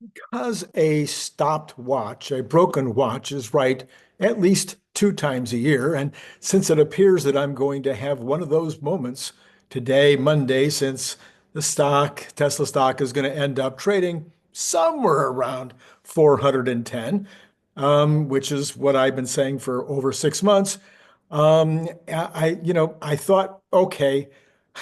Because a stopped watch, a broken watch, is right at least two times a year. And since it appears that I'm going to have one of those moments today, Monday, since Tesla stock is going to end up trading somewhere around 410, which is what I've been saying for over 6 months. I thought, okay,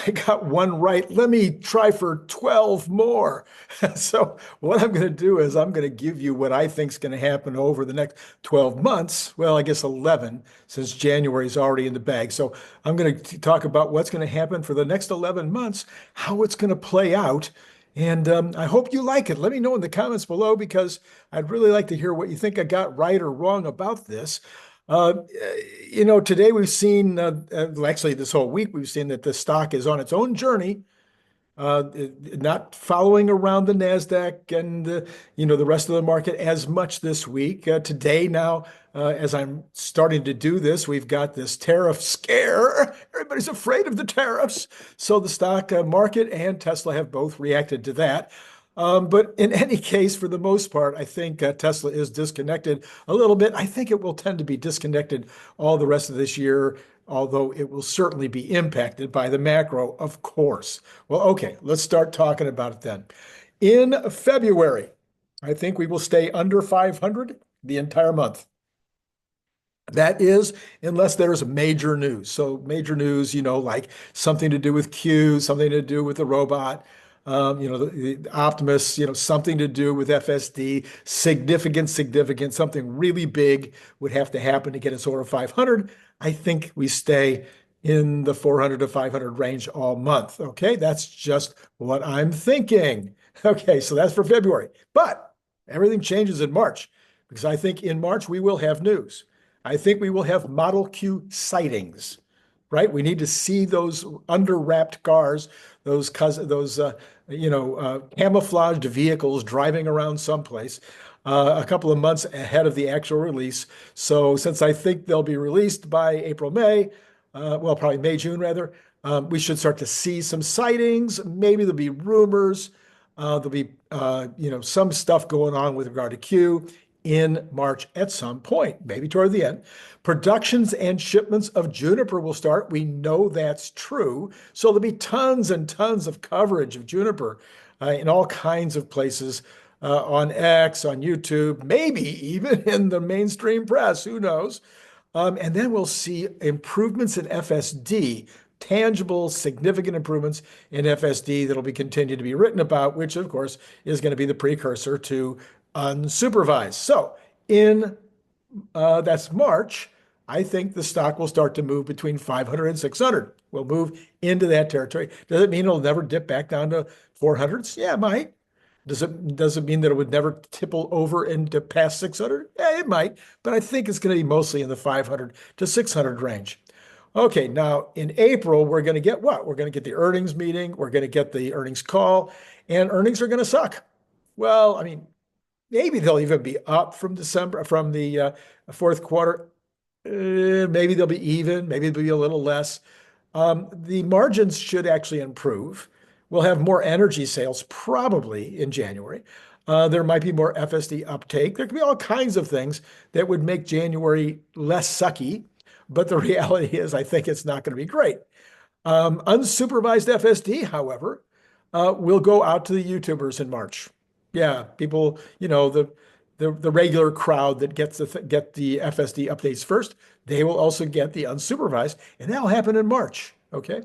I got one right. Let me try for 12 more. So what I'm going to do is I'm going to give you what I think is going to happen over the next 12 months. Well, I guess 11 since January is already in the bag. So I'm going to talk about what's going to happen for the next 11 months, how it's going to play out. And I hope you like it. Let me know in the comments below because I'd really like to hear what you think I got right or wrong about this. Uh, Today we've seen, actually this whole week, we've seen that the stock is on its own journey, not following around the Nasdaq and the rest of the market as much this week. Today now, as I'm starting to do this, we've got this tariff scare. Everybody's afraid of the tariffs, so the stock market and Tesla have both reacted to that. But in any case, for the most part, I think Tesla is disconnected a little bit. I think it will tend to be disconnected all the rest of this year, although it will certainly be impacted by the macro, of course. Well, okay, let's start talking about it then. In February, I think we will stay under 500 the entire month. That is, unless there's major news. So major news, like something to do with Q, something to do with the robot, the Optimus, something to do with FSD, significant, something really big would have to happen to get us over 500. I think we stay in the 400 to 500 range all month. Okay, that's just what I'm thinking. Okay, so that's for February. But everything changes in March because I think in March we will have news. I think we will have Model Q sightings, right? We need to see those under wrapped cars, those camouflaged vehicles driving around someplace a couple of months ahead of the actual release. So since I think they'll be released by April, May, well, probably May, June rather, we should start to see some sightings. Maybe there'll be rumors. There'll be some stuff going on with regard to Q in March at some point, maybe toward the end. Productions and shipments of Juniper will start. We know that's true. So there'll be tons and tons of coverage of Juniper in all kinds of places on X, on YouTube, maybe even in the mainstream press. Who knows? And then we'll see improvements in FSD, tangible, significant improvements in FSD that'll be continued to be written about, which of course is going to be the precursor to unsupervised. So in that's March, I think the stock will start to move between 500 and 600. We'll move into that territory. Does it mean it'll never dip back down to 400s? Yeah, it might. Does it mean that it would never tipple over into past 600? Yeah, it might, but I think it's going to be mostly in the 500 to 600 range. Okay, now in April, we're going to get what? We're going to get the earnings meeting, we're going to get the earnings call, and earnings are going to suck. Well, I mean, maybe they'll even be up from the fourth quarter. Maybe they'll be even, maybe they'll be a little less. The margins should actually improve. We'll have more energy sales probably in January. There might be more FSD uptake. There could be all kinds of things that would make January less sucky. But the reality is, I think it's not going to be great. Unsupervised FSD, however, will go out to the YouTubers in March. Yeah, people, the regular crowd that get the FSD updates first, they will also get the unsupervised, and that'll happen in March. Okay,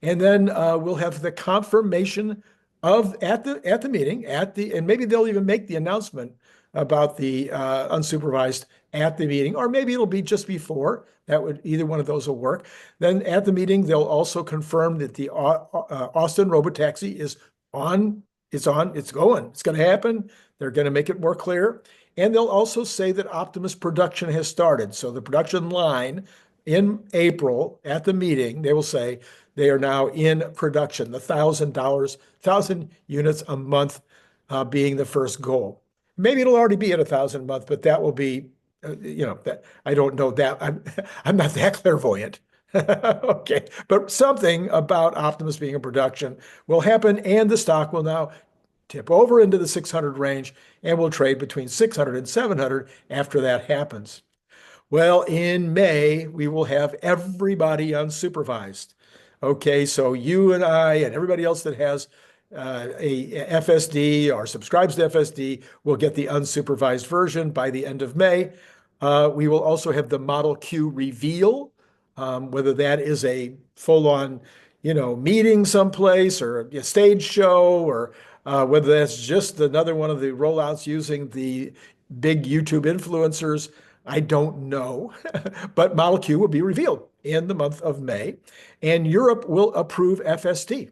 and then we'll have the confirmation of at the meeting and maybe they'll even make the announcement about the unsupervised at the meeting, or maybe it'll be just before. That would either one of those will work. Then at the meeting, they'll also confirm that the Austin Robotaxi is on. It's on. It's going. It's going to happen. They're going to make it more clear. And they'll also say that Optimus production has started. So the production line in April at the meeting, they will say they are now in production. The $1,000 units a month being the first goal. Maybe it'll already be at 1,000 a month, but that will be, that I don't know that. I'm not that clairvoyant. Okay, but something about Optimus being in production will happen, and the stock will now tip over into the 600 range, and will trade between 600 and 700 after that happens. Well, in May, we will have everybody unsupervised. Okay, so you and I and everybody else that has a FSD or subscribes to FSD will get the unsupervised version by the end of May. We will also have the Model Q reveal, whether that is a full-on, meeting someplace or a stage show, or whether that's just another one of the rollouts using the big YouTube influencers. I don't know, but Model Q will be revealed in the month of May, and Europe will approve FSD.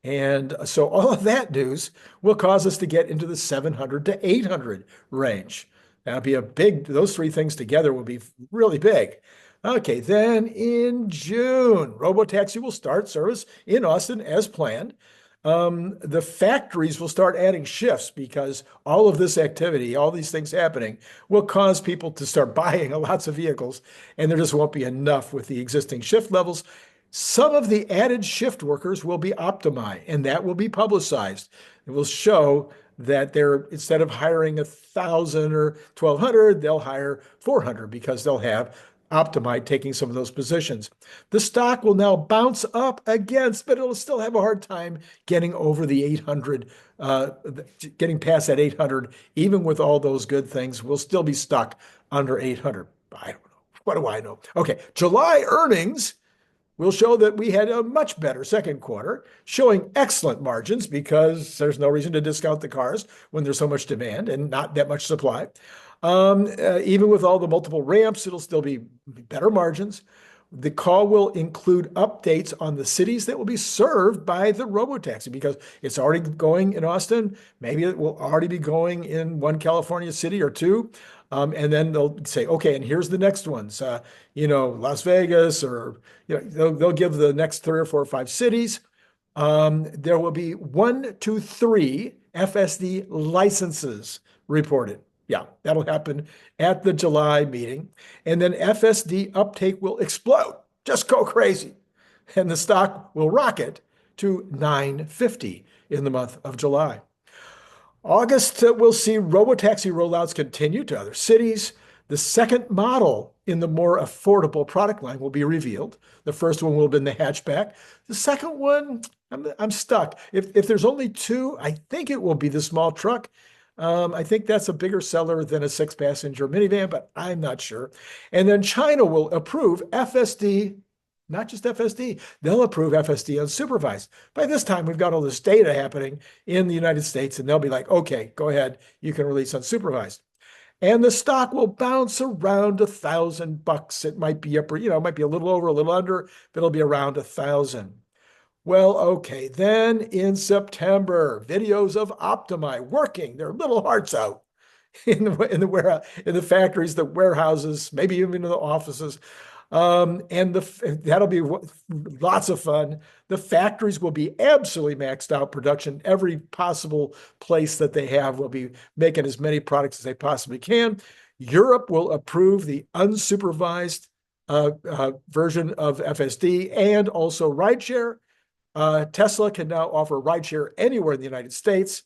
And so all of that news will cause us to get into the 700 to 800 range. That'll be those three things together will be really big. Okay, then in June, Robotaxi will start service in Austin as planned. The factories will start adding shifts because all of this activity, all these things happening, will cause people to start buying lots of vehicles, and there just won't be enough with the existing shift levels. Some of the added shift workers will be Optimi, and that will be publicized. It will show that instead of hiring 1,000 or 1,200, they'll hire 400 because they'll have Optimi taking some of those positions. The stock will now bounce up against, but it'll still have a hard time getting over the 800, getting past that 800. Even with all those good things, we'll still be stuck under 800. I don't know. What do I know? Okay, July earnings will show that we had a much better second quarter, showing excellent margins because there's no reason to discount the cars when there's so much demand and not that much supply. Even with all the multiple ramps, it'll still be better margins. The call will include updates on the cities that will be served by the Robotaxi because it's already going in Austin. Maybe it will already be going in one California city or two. And then they'll say, okay, and here's the next ones, Las Vegas, or they'll give the next 3 or 4 or 5 cities. There will be 1 to 3 FSD licenses reported. Yeah, that'll happen at the July meeting. And then FSD uptake will explode, just go crazy. And the stock will rocket to $9.50 in the month of July. August, we'll see Robotaxi rollouts continue to other cities. The second model in the more affordable product line will be revealed. The first one will have been the hatchback. The second one, I'm stuck. If there's only 2, I think it will be the small truck. I think that's a bigger seller than a 6-passenger minivan, but I'm not sure. And then China will approve FSD, not just FSD, they'll approve FSD unsupervised. By this time, we've got all this data happening in the United States, and they'll be like, okay, go ahead, you can release unsupervised. And the stock will bounce around $1,000. It might be up, it might be a little over, a little under, but it'll be around 1,000. Well, okay, then in September, videos of Optimi working their little hearts out in the factories, the warehouses, maybe even in the offices. And that'll be lots of fun. The factories will be absolutely maxed out production. Every possible place that they have will be making as many products as they possibly can. Europe will approve the unsupervised version of FSD and also rideshare. Tesla can now offer rideshare anywhere in the United States,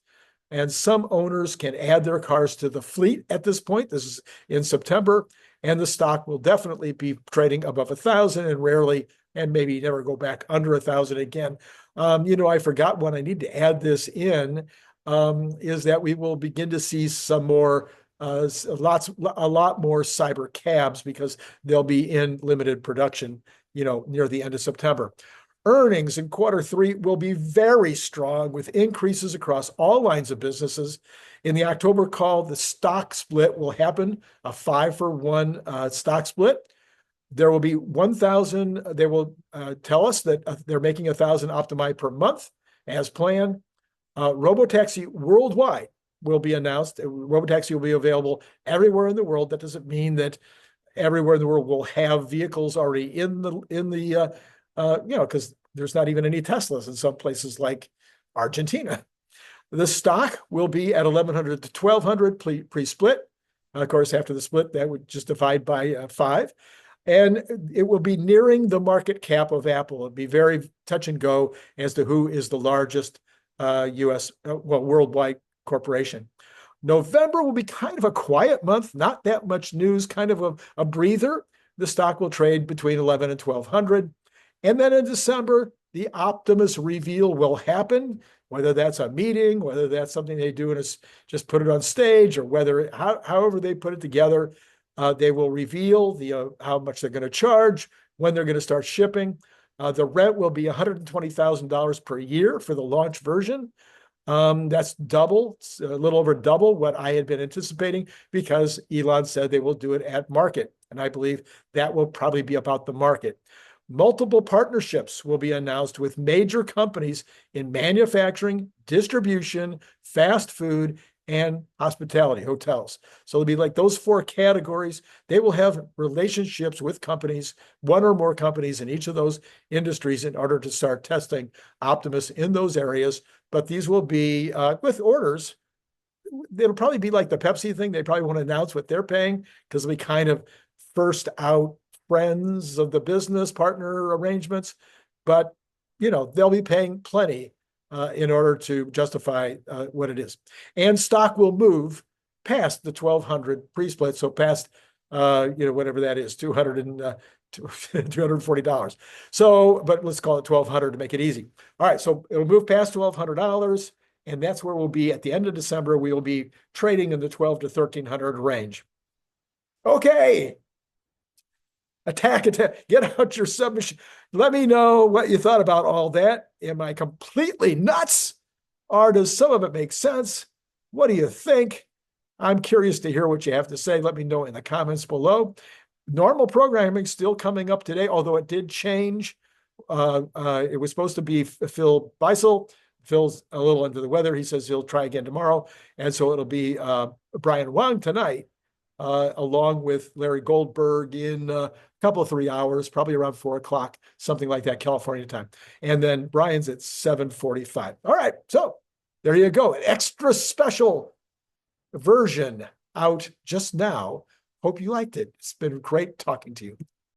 and some owners can add their cars to the fleet at this point. This is in September, and the stock will definitely be trading above 1,000 and rarely, and maybe never go back under 1,000 again. I forgot one. I need to add this in, is that we will begin to see some more, a lot more cyber cabs because they'll be in limited production, near the end of September. Earnings in Q3 will be very strong with increases across all lines of businesses. In the October call, the stock split will happen, a 5-for-1 stock split. There will be 1,000. They will tell us that they're making 1,000 Optimi per month as planned. Robotaxi worldwide will be announced. Robotaxi will be available everywhere in the world. That doesn't mean that everywhere in the world will have vehicles already in the because there's not even any Teslas in some places like Argentina. The stock will be at 1,100 to 1,200 pre-split. Of course, after the split, that would just divide by 5. And it will be nearing the market cap of Apple. It'll be very touch and go as to who is the largest US, worldwide corporation. November will be kind of a quiet month, not that much news, kind of a breather. The stock will trade between 11 and 1200. And then in December, the Optimus reveal will happen, whether that's a meeting, whether that's something they do and just put it on stage, or however they put it together, they will reveal how much they're going to charge, when they're going to start shipping. The rent will be $120,000 per year for the launch version. That's double, a little over double what I had been anticipating, because Elon said they will do it at market. And I believe that will probably be about the market. Multiple partnerships will be announced with major companies in manufacturing, distribution, fast food, and hospitality, hotels. So it'll be like those four categories. They will have relationships with companies, one or more companies in each of those industries, in order to start testing Optimus in those areas. But these will be with orders. It'll probably be like the Pepsi thing. They probably won't announce what they're paying, because it'll be kind of first out friends of the business partner arrangements. But, they'll be paying plenty in order to justify what it is. And stock will move past the 1200 pre-split, so past, whatever that is, $240. So, but let's call it 1200 to make it easy. All right, so it'll move past $1,200, and that's where we'll be at the end of December. We will be trading in the 12 to 1300 range. Okay. Attack, get out your submachine. Let me know what you thought about all that. Am I completely nuts? Or does some of it make sense? What do you think? I'm curious to hear what you have to say. Let me know in the comments below. Normal programming still coming up today, although it did change. It was supposed to be Phil Beisel. Phil's a little under the weather. He says he'll try again tomorrow. And so it'll be Brian Wang tonight, along with Larry Goldberg in a couple of 3 hours, probably around 4 o'clock, something like that, California time. And then Brian's at 7:45. All right, so there you go. An extra special version out just now. Hope you liked it. It's been great talking to you.